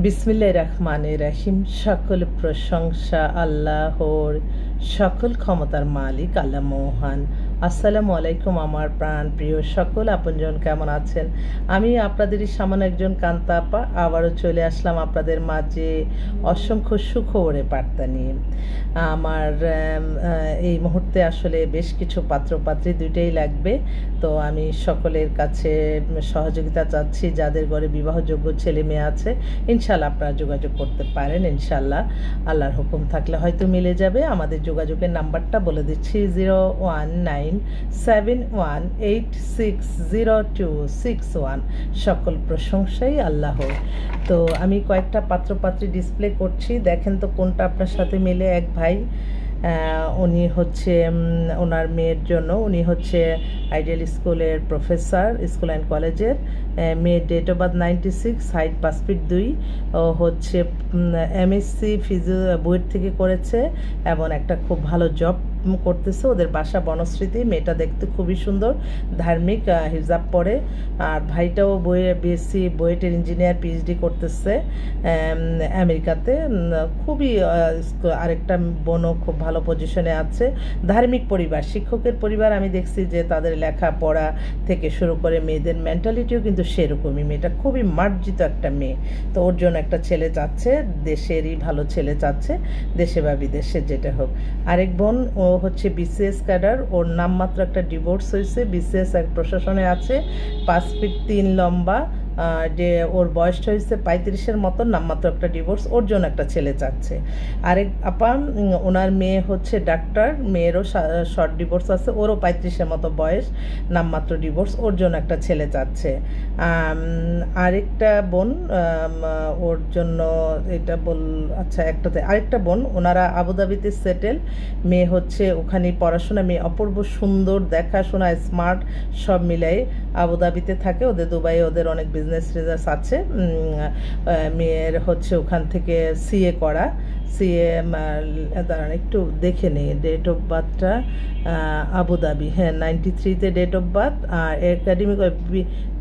বিসমিল্লাহির রহমানির রহিম। সকল প্রশংসা আল্লাহর, সকল ক্ষমতার মালিক আল্লাহ মহান। আসসালামু আলাইকুম আমার প্রাণ প্রিয় সকল আপনজন, কেমন আছেন? আমি আপনাদেরই সামান্য একজন কান্তা আপা আবারও চলে আসলাম আপনাদের মাঝে অসংখ্য সুখবরে বার্তা নিয়ে। আমার এই মুহূর্তে আসলে বেশ কিছু পাত্রপাত্রী দুইটাই লাগবে, তো আমি সকলের কাছে সহযোগিতা চাচ্ছি। যাদের ঘরে বিবাহযোগ্য ছেলে মেয়ে আছে ইনশাল্লাহ আপনারা যোগাযোগ করতে পারেন। ইনশাল্লাহ আল্লাহর হুকুম থাকলে হয়তো মিলে যাবে। আমাদের যোগাযোগের নাম্বারটা বলে দিচ্ছি 01971860261। সকল প্রশংসাই আল্লাহর। তো আমি কয়েকটা পাত্রপাত্রী ডিসপ্লে করছি, দেখেন তো কোনটা আপনার সাথে মিলে। এক ভাই, উনি হচ্ছে ওনার মেয়ের জন্য, উনি হচ্ছে আইডিয়াল স্কুলের প্রফেসর, স্কুল অ্যান্ড কলেজের। মেয়ের date of birth 96, height 5 feet 2, ও হচ্ছে এমএসসি ফিজিও বুয়েট থেকে করেছে এবং একটা খুব ভালো জব করতেছে। ওদের বাসা বনশ্রীতে। মেয়েটা দেখতে খুবই সুন্দর, ধার্মিক, হিজাব পরে। আর ভাইটাও বিএসসি বুয়েটের ইঞ্জিনিয়ার, পিএইচডি করতেছে আমেরিকাতে। খুবই আরেকটা বোনও খুব ভালো পজিশনে আছে। ধার্মিক পরিবার, শিক্ষকের পরিবার। আমি দেখছি যে তাদের লেখাপড়া থেকে শুরু করে মেয়েদের মেন্টালিটিও কিন্তু সেরকমই। মেয়েটা খুবই মার্জিত একটা মেয়ে। তো ওর জন্য একটা ছেলে চাচ্ছে, দেশেরই ভালো ছেলে চাচ্ছে, দেশে বা বিদেশে যেটা হোক। আরেক বোন, ও হচ্ছে বিসিএস ক্যাডার, ওর নামমাত্র একটা ডিভোর্স হয়েছে, বিসিএস এক প্রশাসনে আছে, 5 ফিট 3 লম্বা, যে ওর বয়স হয়েছে 35-এর মতন, নামমাত্র একটা ডিভোর্স, ওর জন্য একটা ছেলে চাচ্ছে। আরেক আপা, ওনার মেয়ে হচ্ছে ডাক্তার, মেয়েরও শর্ট ডিভোর্স আছে, ওরও 35-এর মতো বয়স, নামমাত্র ডিভোর্স, ওর জন্য একটা ছেলে চাচ্ছে। আরেকটা বোন, ওর জন্য এটা আচ্ছা একটাতে। আরেকটা বোন, ওনারা আবুধাবিতে সেটেল, মেয়ে হচ্ছে ওখানে পড়াশোনা, মেয়ে অপূর্ব সুন্দর, দেখাশোনা, স্মার্ট, সব মিলাই আবুধাবিতে থাকে। ওদের দুবাইয়ে ওদের অনেক বিজনেস রিজার্স আছে। মেয়ের হচ্ছে ওখান থেকে সিএ করা, সিএ দাঁড়ান একটু দেখে নিই ডেট অফ বার্থটা। আবুধাবি, হ্যাঁ 93-তে ডেট অফ বার্থ। আর একাডেমিক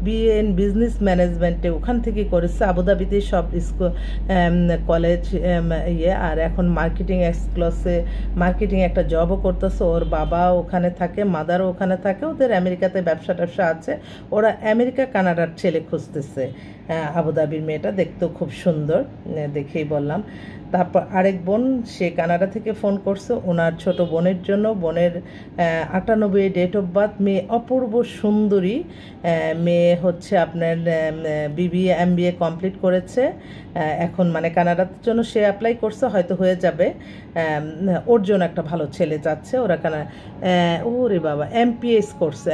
বিএ ইন বিজনেস ম্যানেজমেন্টে ওখান থেকে করেছে, আবুধাবিতে সব স্কুল কলেজ আর এখন মার্কেটিং এক্সক্লসে মার্কেটিং একটা জবও করতেছে। ওর বাবা ওখানে থাকে, মাদারও ওখানে থাকে, ওদের আমেরিকাতে ব্যবসা ট্যাবসা আছে। ওরা আমেরিকা কানাডার ছেলে খুঁজতেছে। আবুধাবির মেয়েটা দেখতেও খুব সুন্দর, দেখেই বললাম। তারপর আরেক বোন, সে কানাডা থেকে ফোন করছে ওনার ছোট বোনের জন্য। বোনের 98 ডেট অফ বার্থ, মেয়ে অপূর্ব সুন্দরী। মেয়ে হচ্ছে আপনার বিবিএ এমবিএ কমপ্লিট করেছে। এখন মানে কানাডার জন্য সে অ্যাপ্লাই করছে, হয়তো হয়ে যাবে। ওর জন্য একটা ভালো ছেলে যাচ্ছে। ওরা ওরে বাবা, এমপিএস করছে,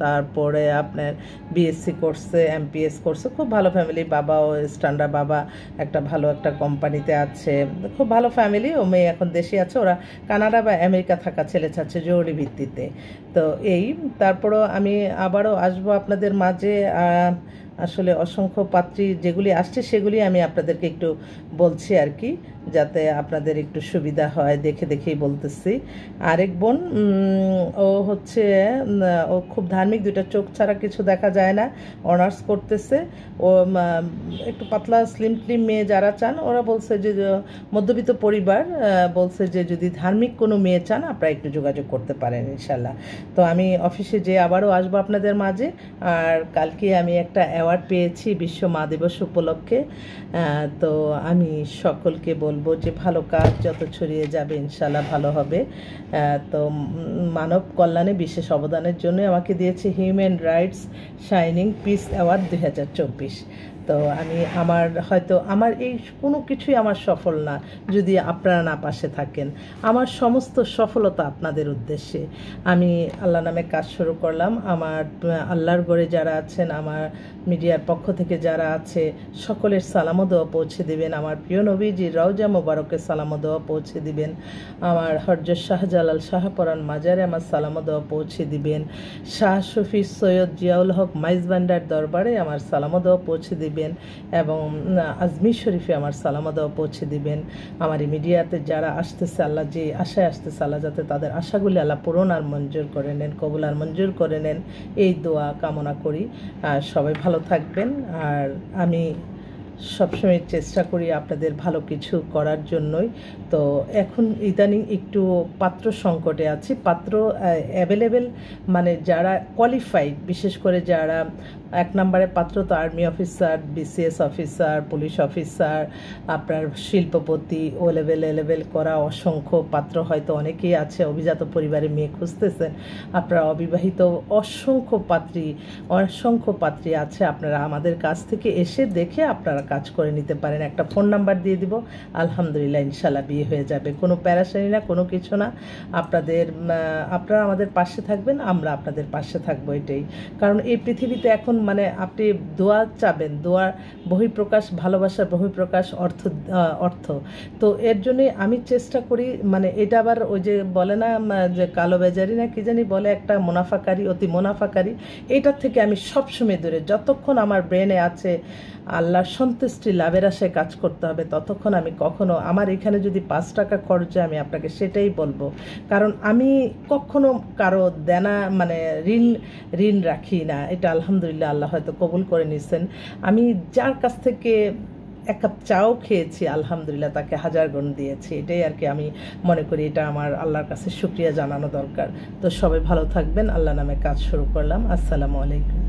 তারপরে আপনার বিএসসি করছে, এমপিএস করছে। খুব ভালো ফ্যামিলি, বাবাও স্ট্যান্ডার্ড, বাবা একটা ভালো একটা কোম্পানিতে আছে, খুব ভালো ফ্যামিলি। ও মেয়ে এখন দেশে আছে। ওরা কানাডা বা আমেরিকা থাকা ছেলে চাচ্ছে জরুরি ভিত্তিতে। তো এই, তারপরও আমি আবারও আসবো আপনাদের মাঝে। আসলে অসংখ্য পাত্রী যেগুলি আসছে সেগুলি আমি আপনাদেরকে একটু বলছি আর কি, যাতে আপনাদের একটু সুবিধা হয়, দেখেই বলতেছি। আরেক বোন, ও হচ্ছে ও খুব ধার্মিক, দুইটা চোখ ছাড়া কিছু দেখা যায় না, অনার্স করতেছে। ও একটু পাতলা স্লিম মেয়ে যারা চান, ওরা বলছে যে মধ্যবিত্ত পরিবার, বলছে যে যদি ধার্মিক কোনো মেয়ে চান আপনারা একটু যোগাযোগ করতে পারেন ইনশাল্লাহ। তো আমি অফিসে যেয়ে আবারও আসবো আপনাদের মাঝে। আর কালকে আমি একটা অ্যাওয়ার্ড পেয়েছি বিশ্ব মা দিবস উপলক্ষে। তো আমি সকলকে বলবো যে ভালো কাজ যত ছড়িয়ে যাবে ইনশাল্লাহ ভালো হবে। তো মানব কল্যাণে বিশেষ অবদানের জন্য আমাকে দিয়েছে human rights shining piece award 2024। তো আমি হয়তো আমার এই কোনো কিছুই আমার সফল না যদি আপনারা না পাশে থাকেন। আমার সমস্ত সফলতা আপনাদের উদ্দেশ্যে। আমি আল্লাহ নামে কাজ শুরু করলাম। আমার আল্লাহর ঘরে যারা আছেন, আমার মিডিয়ার পক্ষ থেকে যারা আছে, সকলের সালামও দোয়া পৌঁছে দিবেন। আমার প্রিয় নবীজির রওজা মোবারকের সালামও দোয়া পৌঁছে দিবেন। আমার হযরত শাহজালাল শাহপরান মাজারে আমার সালামও দোয়া পৌঁছে দিবেন। শাহ শফি সৈয়দ জিয়াউল হক মাইজবান্ডার দরবারে আমার সালামও দোয়া পৌঁছে দিবেন। এবং আজমির শরীফে আমার সালামও দোয়া পৌঁছে দিবেন। আমার এই মিডিয়াতে যারা আসতেছে, আল্লাহ যে আশায় আসতেছে, আল্লাহ যাতে তাদের আশাগুলি আল্লাহ পূরণ আর মঞ্জুর করে নেন, কবুল আর মঞ্জুর করে নেন, এই দোয়া কামনা করি। আর সবাই ভালো থাকবেন। আর আমি সবসময় চেষ্টা করি আপনাদের ভালো কিছু করার জন্যই। তো এখন ইদানিং একটু পাত্র সংকটে আছি। পাত্র অ্যাভেলেবেল, মানে যারা কোয়ালিফাইড, বিশেষ করে যারা 1 নম্বরে পাত্র তো army officer, BCS officer, police officer, আপনার শিল্পপতি, ও লেভেল এ লেভেল করা অসংখ্য পাত্র হয়তো অনেকেই আছে। অভিজাত পরিবারে মেয়ে খুঁজতেছেন, আপনারা অবিবাহিত, অসংখ্য পাত্রী আছে। আপনারা আমাদের কাছ থেকে এসে দেখে আপনারা কাজ করে নিতে পারেন। একটা ফোন নাম্বার দিয়ে দিব, আলহামদুলিল্লাহ ইনশাল্লাহ বিয়ে হয়ে যাবে। কোনো প্যারাশানি না, কোনো কিছু না। আপনারা আমাদের পাশে থাকবেন, আমরা আপনাদের পাশে থাকবো, এটাই। কারণ এই পৃথিবীতে এখন মানে আপনি দোয়া চাবেন, দোয়ার বহিঃপ্রকাশ, ভালোবাসার বহিঃপ্রকাশ অর্থ। তো এর জন্যই আমি চেষ্টা করি, মানে এটা আবার ওই যে বলে না যে কালোবাজারি না কি জানি বলে, একটা মুনাফাকারী, অতি মুনাফাকারী, এটার থেকে আমি সবসময় দূরে। যতক্ষণ আমার ব্রেনে আছে আল্লাহর সন্তুষ্টি লাভের আশায় কাজ করতে হবে, ততক্ষণ আমি কখনো, আমার এখানে যদি 5 টাকা খরচ হয় আমি আপনাকে সেটাই বলবো। কারণ আমি কখনো কারো দেনা মানে ঋণ রাখি না। এটা আলহামদুলিল্লাহ আল্লাহ হয়তো কবুল করে নিছেন। আমি যার কাছ থেকে 1 কাপ চাও খেয়েছি, আলহামদুলিল্লাহ তাকে 1000 গুণ দিয়েছি। এটাই আর কি আমি মনে করি, এটা আমার আল্লাহর কাছে শুকরিয়া জানানো দরকার। তো সবাই ভালো থাকবেন। আল্লাহ নামে কাজ শুরু করলাম। আসসালামু আলাইকুম।